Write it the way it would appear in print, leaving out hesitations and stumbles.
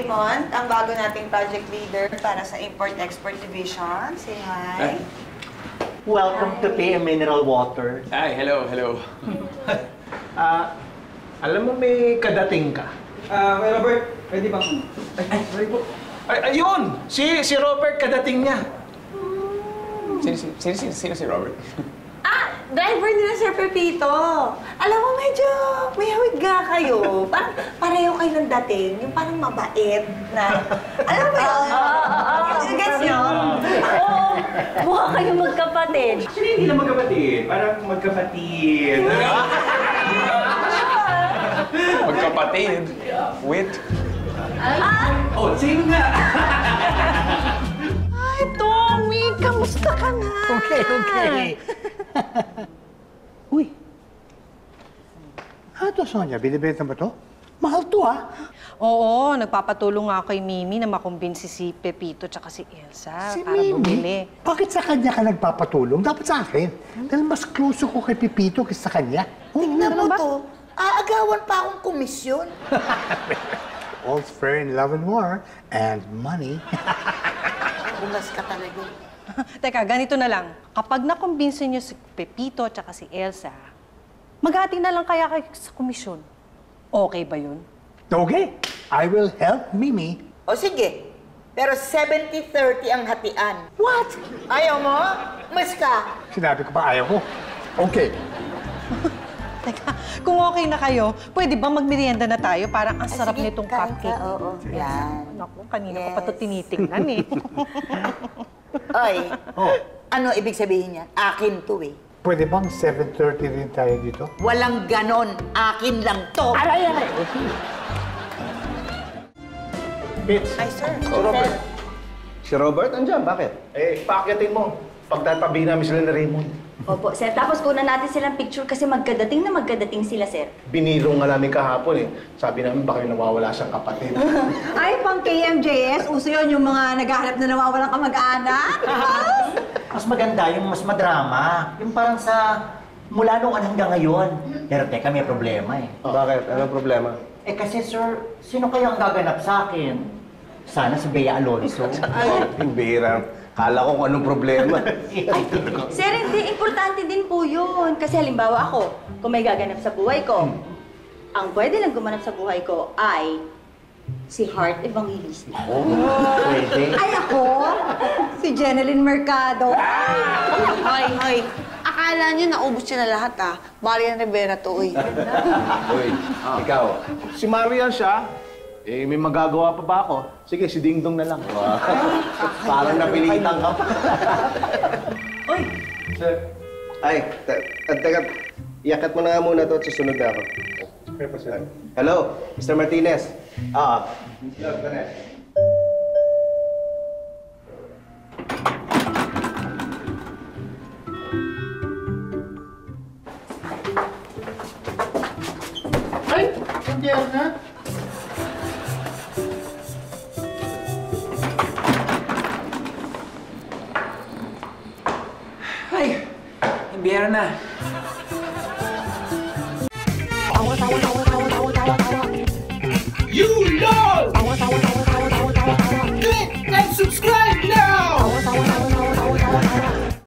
Raymond, ang bago nating project leader para sa Import-Export Division. Say hi. Welcome to PM Mineral Water. Hi, hello, hello. Alam mo may kadating ka? Kay Robert, pwede bang... Sorry po. Ayun! Si Robert kadating niya. Sino si Robert? Driver nila, Sir Pepito. Alam mo, medyo may hawig ga kayo. Parang pareho kayo ng dating. Yung parang mabait na... Alam mo yun? Gets nyo? Oo, mukha kayo magkapatid. Actually, hindi lang magkapatid. Parang magkapatid. Magkapatid. With? Oh, sino nga? Ay, Tommy, kamusta ka na? Okay. Uy. Ano to, Sonia? Binibenta ba to? Mahal to, ah. Oo, nagpapatulong nga ako kay Mimi na makumbinsi si Pepito tsaka si Elsa para bumili. Bakit sa kanya ka nagpapatulong? Dapat sa akin. Dahil mas close ko kay Pepito kaysa sa kanya. Tingnan mo to. Aagawan pa akong komisyon. All's fair in love and war. And money. Bungas ka talaga. Teka, ganito na lang. Kapag nakumbinsi niyo si Pepito tsaka si Elsa, maghati na lang kaya kayo sa komisyon. Okay ba yun? Okay. I will help Mimi. O sige, pero 70-30 ang hatian. What? Ayaw mo? Mas ka. Sinabi ko pa ayaw ko. Okay. Teka, kung okay na kayo, pwede ba magmerienda na tayo? Parang ang sarap sige, nitong kain cupcake. ka, oo. Yan. Naku, kanina ko pa ito tinitingnan eh. Oy, ano ibig sabihin niya? Akin to eh. Pwede bang 7:30 din tayo dito? Walang ganon. Akin lang to. Aray! Okay. Bitch. Ay, sir. Robert. Si Robert, andyan, bakit? Paakyatin mo. Pagtatabi namin sila ni Raymond. Opo, sir. Tapos kunan natin silang picture kasi magkadating sila, sir. Binilong nga namin kahapon eh. Sabi namin baka yung nawawala siyang kapatid. Ay, pang KMJS, uso yun yung mga naghahanap na nawawalang kamag-anak. Mas maganda yung mas madrama. Yung parang sa mula noon hanggang ngayon. Pero teka, may problema eh. Bakit? Anong problema? Eh kasi sir, sino kaya ang gaganap sa akin? Sana si Bea Alonso. Yung bihira. Kala ko kung anong problema. Sir, hindi. Importante din po yun. Kasi halimbawa ako, kung may gaganap sa buhay ko, ang pwede lang gumanap sa buhay ko ay si Heart Evangelista. Pwede. Ay, ako? Si Jeneline Mercado. Hoy. Akala niyo naubos niyo na lahat ah. Marian Rivera to eh. Uy, ikaw. Si Marian siya. Eh, may magagawa pa ba ako? Sige, si Ding Dong na lang. Parang napilitan ka pa. Uy! Sir. Ay, teka. Iakat mo na nga muna to at susunod na ako. Hello, Mr. Martinez. Hello, Ganesh. Ay! Nandiyan na. Ay, biyera na. You know!